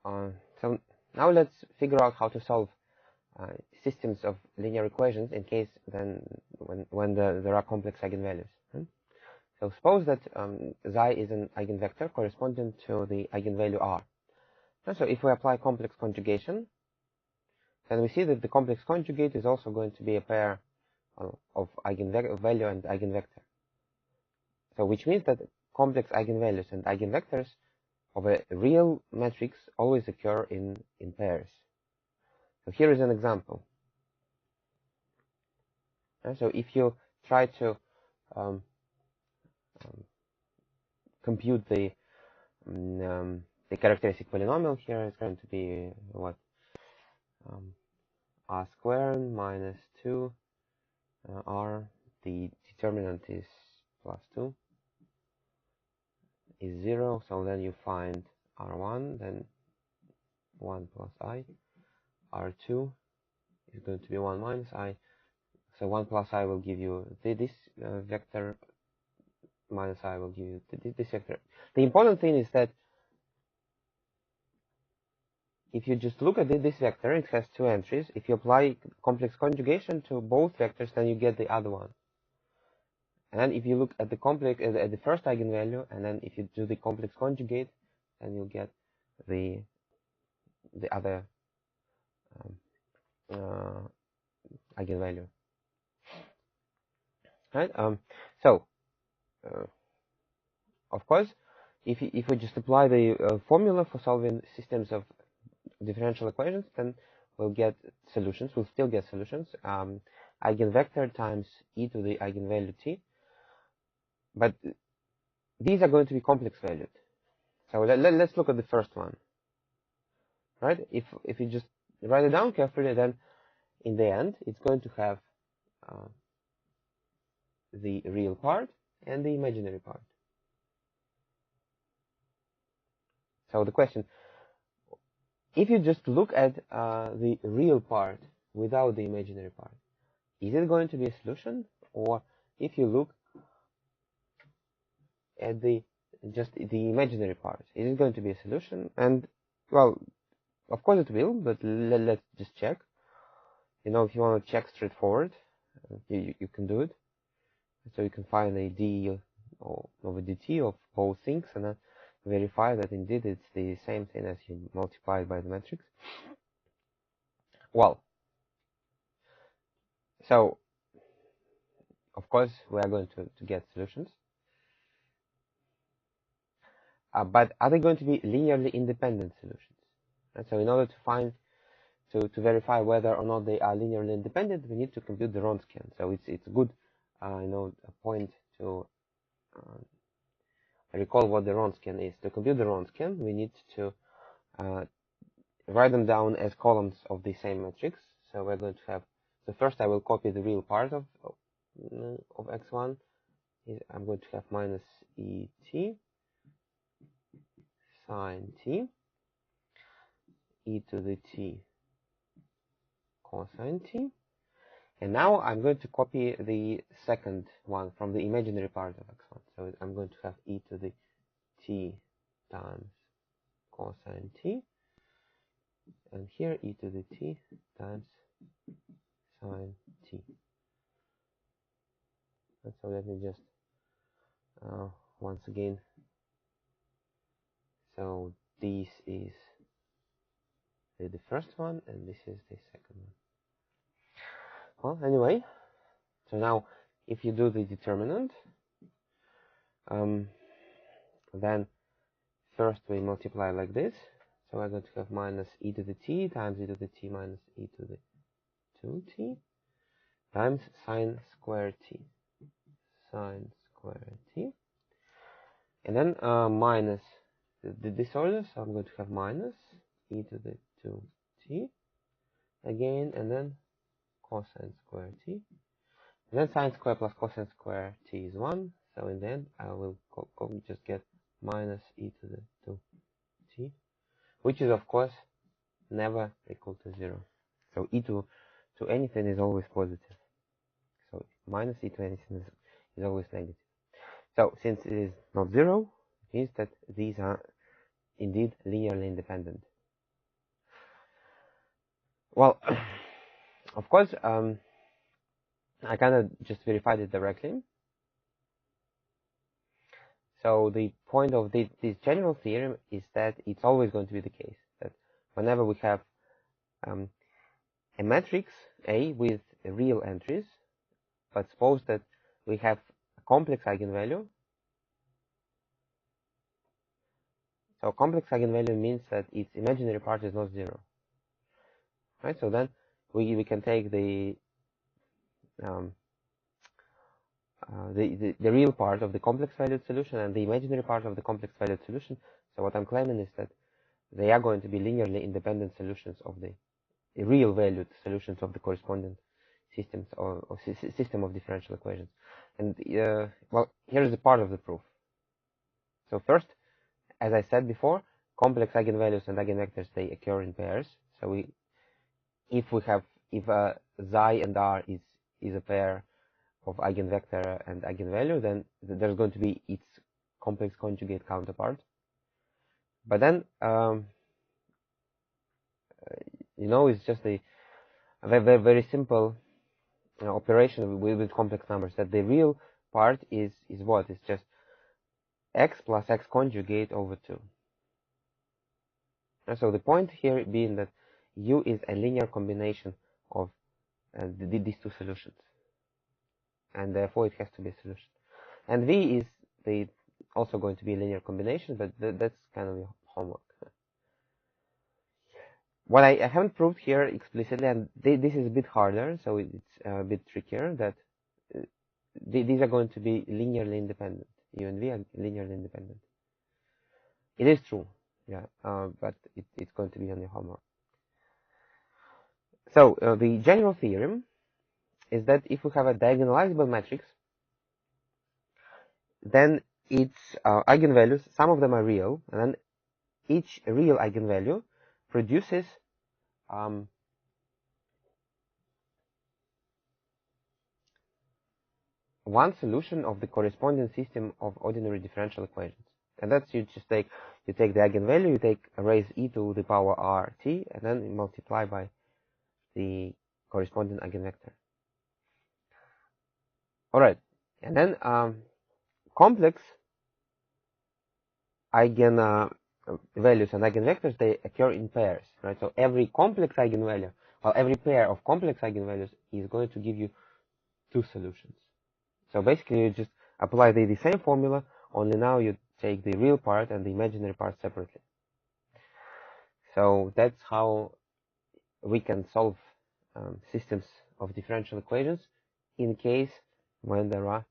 So now let's figure out how to solve systems of linear equations in case when there are complex eigenvalues. So suppose that xi is an eigenvector corresponding to the eigenvalue r. And so if we apply complex conjugation, then we see that the complex conjugate is also going to be a pair of eigenvalue and eigenvector. So which means that complex eigenvalues and eigenvectors of a real matrix always occur in pairs. So here is an example. So if you try to compute the characteristic polynomial here, it's going to be what? R squared minus 2 r. The determinant is plus 2 is 0. So then you find r1, then 1 plus I. r2 is going to be 1 minus I. So 1 plus I will give you this vector, minus I will give you this vector. The important thing is that if you just look at this vector, it has two entries. If you apply complex conjugation to both vectors, then you get the other one. And then if you look at the complex at the first eigenvalue, and then if you do the complex conjugate, then you get the other eigenvalue. Right? Of course, if we just apply the formula for solving systems of differential equations, then we'll get solutions. We'll still get solutions. Eigenvector times e to the eigenvalue t. But these are going to be complex valued. So let's look at the first one. Right? If you just write it down carefully, then in the end, it's going to have the real part and the imaginary part. So the question, if you just look at the real part without the imaginary part, is it going to be a solution? Or if you look at just the imaginary part, is it going to be a solution? And well, of course it will, but let's just check. You know, if you want to check straightforward, you can do it. So you can find a d over dt of both things and then verify that indeed it's the same thing as you multiply by the matrix. Well, so of course we are going to get solutions. But are they going to be linearly independent solutions? And so in order to verify whether or not they are linearly independent, we need to compute the Wronskian. So it's a good a point to recall what the Wronskian is. To compute the Wronskian, we need to write them down as columns of the same matrix. So we're going to have, so first I will copy the real part of x1. I'm going to have minus et sine t, e to the t cosine t. And now I'm going to copy the second one from the imaginary part of x1. So I'm going to have e to the t times cosine t. And here e to the t times sine t. And so let me just once again. So this is the first one, and this is the second one. Well, anyway, so now if you do the determinant, then first we multiply like this. So we're going to have minus e to the t times e to the t minus e to the 2t times sine square t. Sine square t. And then minus the disorder, so I'm going to have minus e to the 2t again, and then cosine square t. And then sine square plus cosine square t is 1. So in the end, I will just get minus e to the 2t, which is of course never equal to 0. So e to anything is always positive. So minus e to anything is always negative. So since it is not 0, it means that these are indeed linearly independent. Well, of course, I kind of just verified it directly. So the point of this general theorem is that it's always going to be the case that whenever we have a matrix A with real entries, but suppose that we have a complex eigenvalue. So complex eigenvalue means that its imaginary part is not 0. Right? So then we can take the real part of the complex valued solution and the imaginary part of the complex valued solution. So what I'm claiming is that they are going to be linearly independent solutions of the real valued solutions of the corresponding systems or system of differential equations. And well, here is a part of the proof. So first, as I said before, complex eigenvalues and eigenvectors, they occur in pairs. So if Xi and R is a pair of eigenvector and eigenvalue, then there's going to be its complex conjugate counterpart. But then, it's just a very, very simple operation with complex numbers. That the real part is what? It's just x plus x conjugate over 2. And so the point here being that U is a linear combination of these two solutions, and therefore it has to be a solution. And V is also going to be a linear combination, but that's kind of your homework. What I haven't proved here explicitly, and this is a bit harder, so it's a bit trickier, that these are going to be linearly independent. U and V are linearly independent. It is true, yeah, but it's going to be on your homework. So the general theorem is that if we have a diagonalizable matrix, then its eigenvalues, some of them are real, and then each real eigenvalue produces one solution of the corresponding system of ordinary differential equations. And that's you take the eigenvalue, you take raise e to the power rt, and then you multiply by the corresponding eigenvector. All right, and then complex eigenvalues and eigenvectors, they occur in pairs, right? So every complex eigenvalue, or every pair of complex eigenvalues is going to give you two solutions. So basically, you just apply the same formula, only now you take the real part and the imaginary part separately. So that's how we can solve systems of differential equations in case when there are